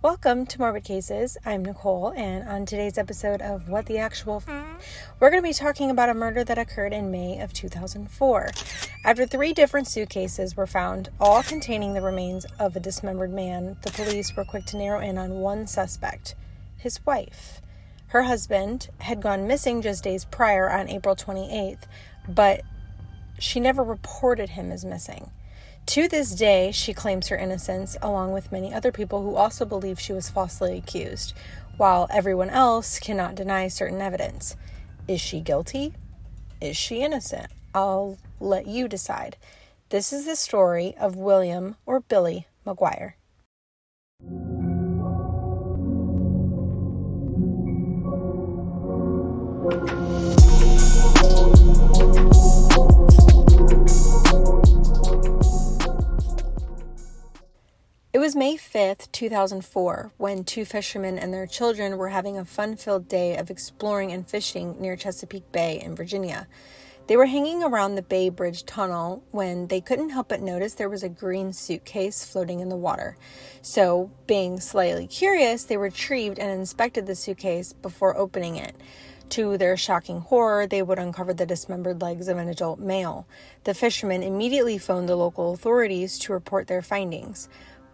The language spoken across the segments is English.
Welcome to Morbid Cases. I'm Nicole, and on today's episode of What the Actual we're going to be talking about a murder that occurred in May of 2004. After 3 different suitcases were found, all containing the remains of a dismembered man, the police were quick to narrow in on one suspect, his wife. Her husband had gone missing just days prior on April 28th, but she never reported him as missing. To this day, she claims her innocence, along with many other people who also believe she was falsely accused, while everyone else cannot deny certain evidence. Is she guilty? Is she innocent? I'll let you decide. This is the story of William, or Billy, McGuire. It was May 5th, 2004, when 2 fishermen and their children were having a fun-filled day of exploring and fishing near Chesapeake Bay in Virginia. They were hanging around the Bay Bridge tunnel when they couldn't help but notice there was a green suitcase floating in the water. So, being slightly curious, they retrieved and inspected the suitcase before opening it. To their shocking horror, they would uncover the dismembered legs of an adult male. The fishermen immediately phoned the local authorities to report their findings.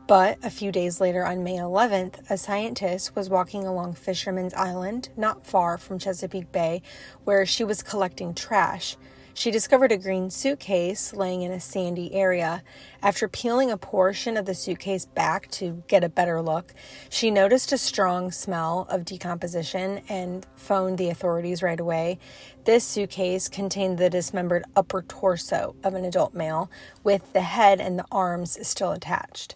But a few days later, on May 11th, a scientist was walking along Fisherman's Island, not far from Chesapeake Bay, where she was collecting trash. She discovered a green suitcase laying in a sandy area. After peeling a portion of the suitcase back to get a better look, she noticed a strong smell of decomposition and phoned the authorities right away. This suitcase contained the dismembered upper torso of an adult male, with the head and the arms still attached.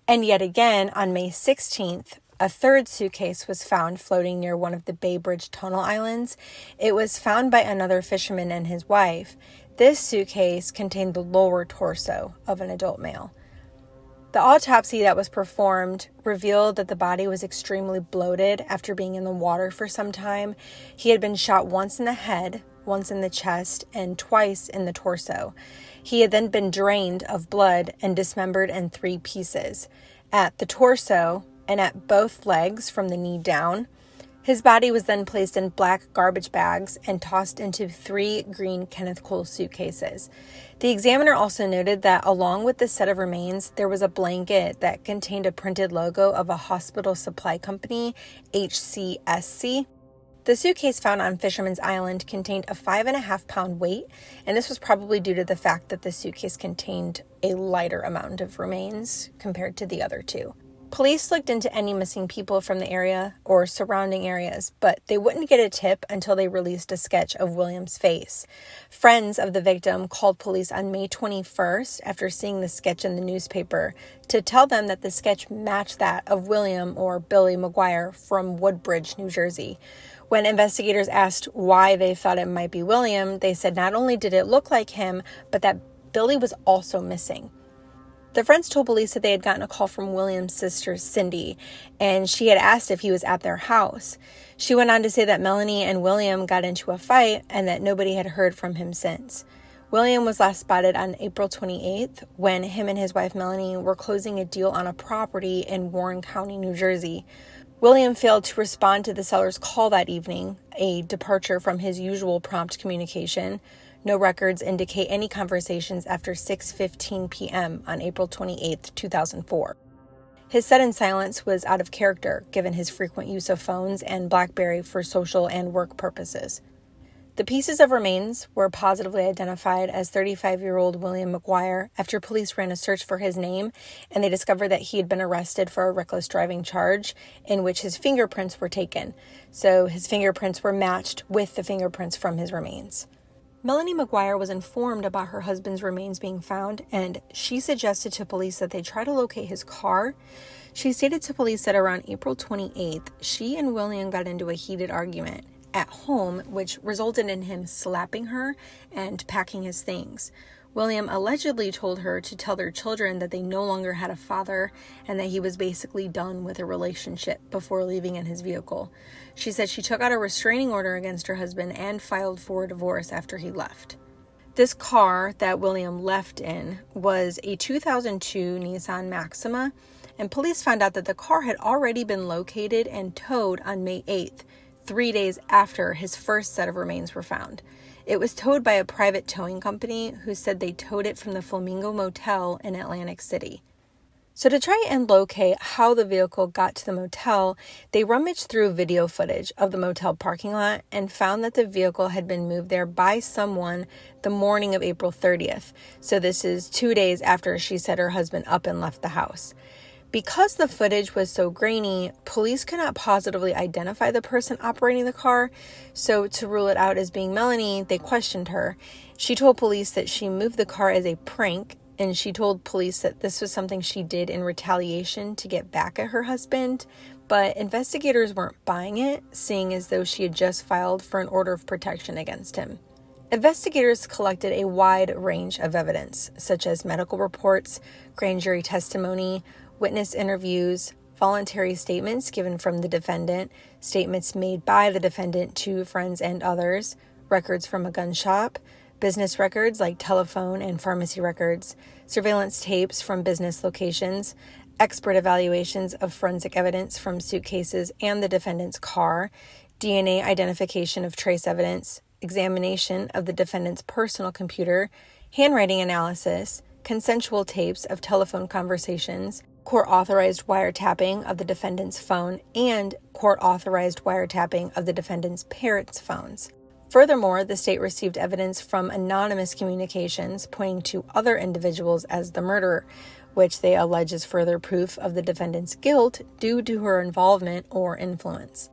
And yet again, on May 16th, a 3rd suitcase was found floating near one of the Bay Bridge tunnel islands. It was found by another fisherman and his wife. This suitcase contained the lower torso of an adult male. The autopsy that was performed revealed that the body was extremely bloated after being in the water for some time. He had been shot once in the head, once in the chest, and twice in the torso. He had then been drained of blood and dismembered in 3 pieces, at the torso and at both legs from the knee down. His body was then placed in black garbage bags and tossed into 3 green Kenneth Cole suitcases. The examiner also noted that along with the set of remains, there was a blanket that contained a printed logo of a hospital supply company, HCSC. The suitcase found on Fisherman's Island contained a 5.5-pound weight, and this was probably due to the fact that the suitcase contained a lighter amount of remains compared to the other 2. Police looked into any missing people from the area or surrounding areas, but they wouldn't get a tip until they released a sketch of William's face. Friends of the victim called police on May 21st after seeing the sketch in the newspaper to tell them that the sketch matched that of William, or Billy McGuire, from Woodbridge, New Jersey. When investigators asked why they thought it might be William, they said not only did it look like him, but that Billy was also missing. The friends told police that they had gotten a call from William's sister, Cindy, and she had asked if he was at their house. She went on to say that Melanie and William got into a fight and that nobody had heard from him since. William was last spotted on April 28th when him and his wife Melanie were closing a deal on a property in Warren County, New Jersey. William failed to respond to the seller's call that evening, a departure from his usual prompt communication. No records indicate any conversations after 6:15 p.m. on April 28, 2004. His sudden silence was out of character, given his frequent use of phones and BlackBerry for social and work purposes. The pieces of remains were positively identified as 35-year-old William McGuire after police ran a search for his name, and they discovered that he had been arrested for a reckless driving charge in which his fingerprints were taken. So his fingerprints were matched with the fingerprints from his remains. Melanie McGuire was informed about her husband's remains being found, and she suggested to police that they try to locate his car. She stated to police that around April 28th, she and William got into a heated argument at home, which resulted in him slapping her and packing his things. William allegedly told her to tell their children that they no longer had a father and that he was basically done with a relationship before leaving in his vehicle. She said she took out a restraining order against her husband and filed for a divorce after he left. This car that William left in was a 2002 Nissan Maxima, and police found out that the car had already been located and towed on May 8th, 3 days after his first set of remains were found. It was towed by a private towing company who said they towed it from the Flamingo Motel in Atlantic City. So to try and locate how the vehicle got to the motel, they rummaged through video footage of the motel parking lot and found that the vehicle had been moved there by someone the morning of April 30th. So this is 2 days after she set her husband up and left the house. Because the footage was so grainy, police could not positively identify the person operating the car, so to rule it out as being Melanie, they questioned her. She told police that she moved the car as a prank, and she told police that this was something she did in retaliation to get back at her husband, but investigators weren't buying it, seeing as though she had just filed for an order of protection against him. Investigators collected a wide range of evidence, such as medical reports, grand jury testimony, witness interviews, voluntary statements given from the defendant, statements made by the defendant to friends and others, records from a gun shop, business records like telephone and pharmacy records, surveillance tapes from business locations, expert evaluations of forensic evidence from suitcases and the defendant's car, DNA identification of trace evidence, examination of the defendant's personal computer, handwriting analysis, consensual tapes of telephone conversations, court-authorized wiretapping of the defendant's phone, and court-authorized wiretapping of the defendant's parents' phones. Furthermore, the state received evidence from anonymous communications pointing to other individuals as the murderer, which they allege is further proof of the defendant's guilt due to her involvement or influence.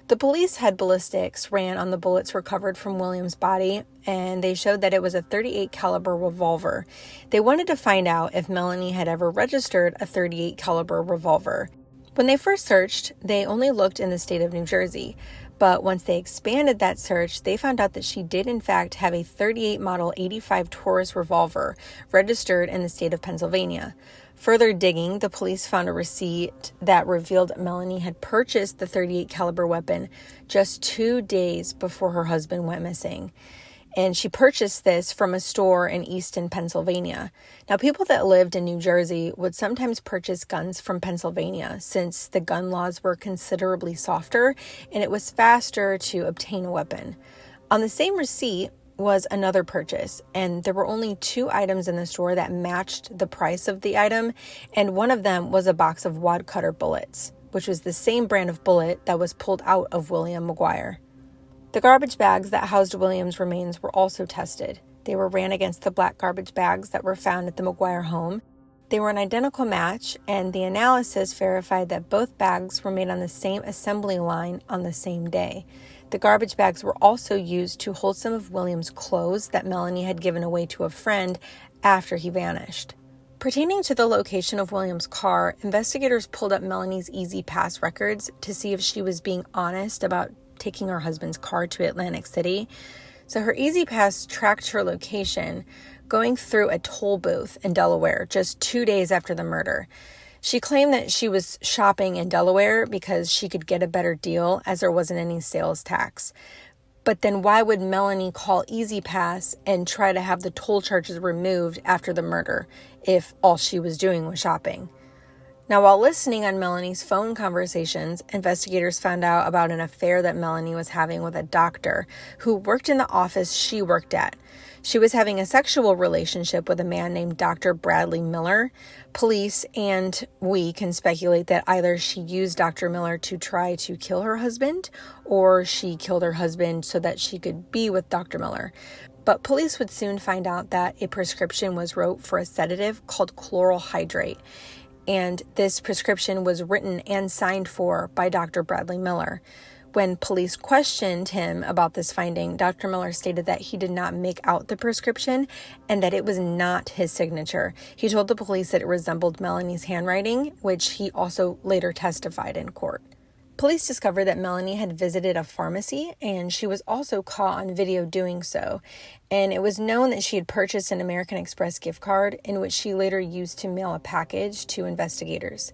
The police had ballistics ran on the bullets recovered from Williams' body, and they showed that it was a .38 caliber revolver. They wanted to find out if Melanie had ever registered a .38 caliber revolver. When they first searched, they only looked in the state of New Jersey, but once they expanded that search, they found out that she did in fact have a .38 model 85 Taurus revolver registered in the state of Pennsylvania. Further digging, the police found a receipt that revealed Melanie had purchased the .38 caliber weapon just 2 days before her husband went missing. And she purchased this from a store in Easton, Pennsylvania. Now, people that lived in New Jersey would sometimes purchase guns from Pennsylvania since the gun laws were considerably softer and it was faster to obtain a weapon. On the same receipt was another purchase, and there were only 2 items in the store that matched the price of the item, and one of them was a box of wad cutter bullets, which was the same brand of bullet that was pulled out of William McGuire. The garbage bags that housed Williams' remains were also tested. They were ran against the black garbage bags that were found at the McGuire home. They were an identical match, and the analysis verified that both bags were made on the same assembly line on the same day. The garbage bags were also used to hold some of Williams' clothes that Melanie had given away to a friend after he vanished. Pertaining to the location of Williams' car, investigators pulled up Melanie's E-ZPass records to see if she was being honest about taking her husband's car to Atlantic City. So her E-ZPass tracked her location going through a toll booth in Delaware just 2 days after the murder. She claimed that she was shopping in Delaware because she could get a better deal as there wasn't any sales tax. But then why would Melanie call E-ZPass and try to have the toll charges removed after the murder if all she was doing was shopping? Now, while listening on Melanie's phone conversations, investigators found out about an affair that Melanie was having with a doctor who worked in the office she worked at. She was having a sexual relationship with a man named Dr. Bradley Miller. Police and we can speculate that either she used Dr. Miller to try to kill her husband, or she killed her husband so that she could be with Dr. Miller. But police would soon find out that a prescription was wrote for a sedative called chloral hydrate. And this prescription was written and signed for by Dr. Bradley Miller. When police questioned him about this finding, Dr. Miller stated that he did not make out the prescription and that it was not his signature. He told the police that it resembled Melanie's handwriting, which he also later testified in court. Police discovered that Melanie had visited a pharmacy, and she was also caught on video doing so. And it was known that she had purchased an American Express gift card, in which she later used to mail a package to investigators.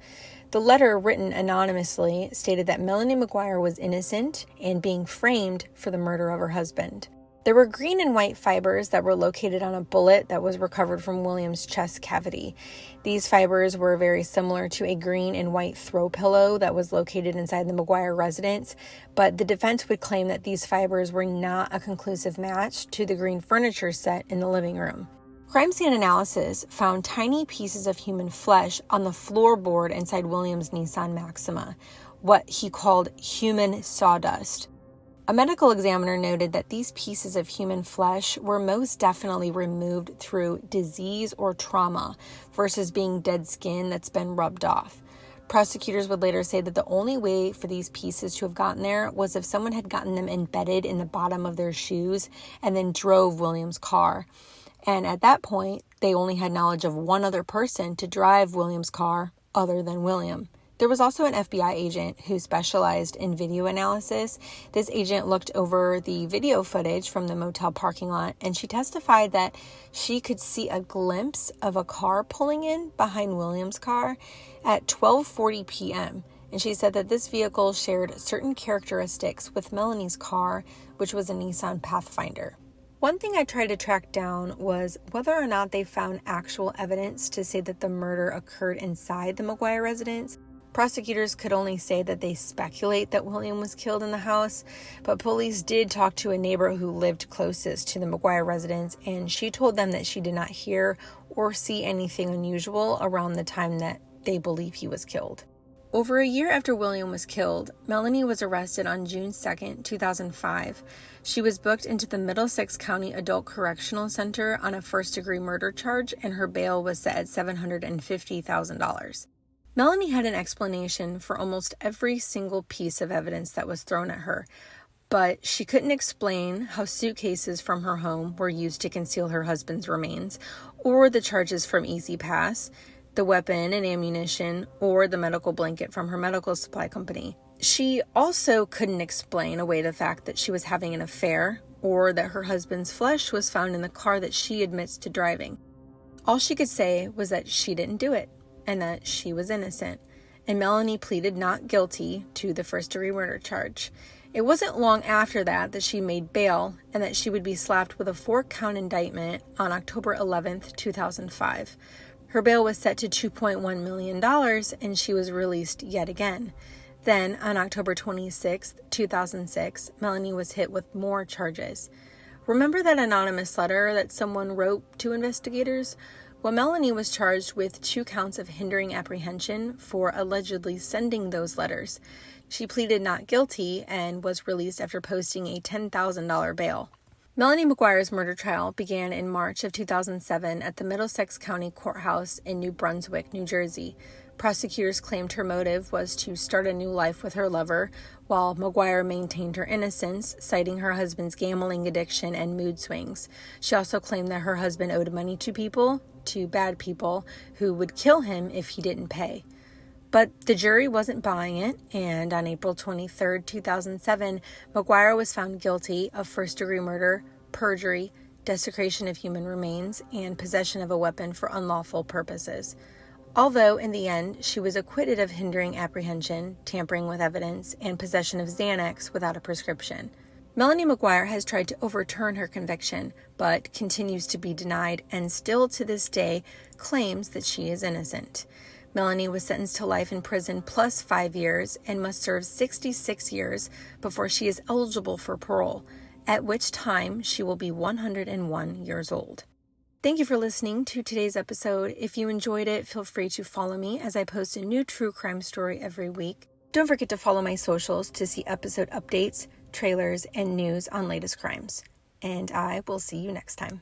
The letter, written anonymously, stated that Melanie McGuire was innocent and being framed for the murder of her husband. There were green and white fibers that were located on a bullet that was recovered from William's chest cavity. These fibers were very similar to a green and white throw pillow that was located inside the McGuire residence, but the defense would claim that these fibers were not a conclusive match to the green furniture set in the living room. Crime scene analysis found tiny pieces of human flesh on the floorboard inside William's Nissan Maxima, what he called human sawdust. A medical examiner noted that these pieces of human flesh were most definitely removed through disease or trauma versus being dead skin that's been rubbed off. Prosecutors would later say that the only way for these pieces to have gotten there was if someone had gotten them embedded in the bottom of their shoes and then drove William's car. And at that point, they only had knowledge of one other person to drive William's car other than William. There was also an FBI agent who specialized in video analysis. This agent looked over the video footage from the motel parking lot, and she testified that she could see a glimpse of a car pulling in behind William's car at 12:40 p.m. And she said that this vehicle shared certain characteristics with Melanie's car, which was a Nissan Pathfinder. One thing I tried to track down was whether or not they found actual evidence to say that the murder occurred inside the McGuire residence. Prosecutors could only say that they speculate that William was killed in the house, but police did talk to a neighbor who lived closest to the McGuire residence, and she told them that she did not hear or see anything unusual around the time that they believe he was killed. Over a year after William was killed, Melanie was arrested on June 2nd, 2005. She was booked into the Middlesex County Adult Correctional Center on a first-degree murder charge, and her bail was set at $750,000. Melanie had an explanation for almost every single piece of evidence that was thrown at her, but she couldn't explain how suitcases from her home were used to conceal her husband's remains, or the charges from E-ZPass, the weapon and ammunition, or the medical blanket from her medical supply company. She also couldn't explain away the fact that she was having an affair, or that her husband's flesh was found in the car that she admits to driving. All she could say was that she didn't do it, and that she was innocent, and Melanie pleaded not guilty to the first-degree murder charge. It wasn't long after that she made bail, and that she would be slapped with a 4-count indictment on October 11th, 2005. Her bail was set to $2.1 million, and she was released yet again. Then, on October 26th, 2006, Melanie was hit with more charges. Remember that anonymous letter that someone wrote to investigators? Well, Melanie was charged with 2 counts of hindering apprehension for allegedly sending those letters. She pleaded not guilty and was released after posting a $10,000 bail. Melanie McGuire's murder trial began in March of 2007 at the Middlesex County Courthouse in New Brunswick, New Jersey. Prosecutors claimed her motive was to start a new life with her lover, while McGuire maintained her innocence, citing her husband's gambling addiction and mood swings. She also claimed that her husband owed money to bad people, who would kill him if he didn't pay. But the jury wasn't buying it, and on April 23, 2007, McGuire was found guilty of first-degree murder, perjury, desecration of human remains, and possession of a weapon for unlawful purposes. Although, in the end, she was acquitted of hindering apprehension, tampering with evidence, and possession of Xanax without a prescription. Melanie McGuire has tried to overturn her conviction, but continues to be denied and still to this day claims that she is innocent. Melanie was sentenced to life in prison plus 5 years and must serve 66 years before she is eligible for parole, at which time she will be 101 years old. Thank you for listening to today's episode. If you enjoyed it, feel free to follow me as I post a new true crime story every week. Don't forget to follow my socials to see episode updates, trailers, and news on latest crimes. And I will see you next time.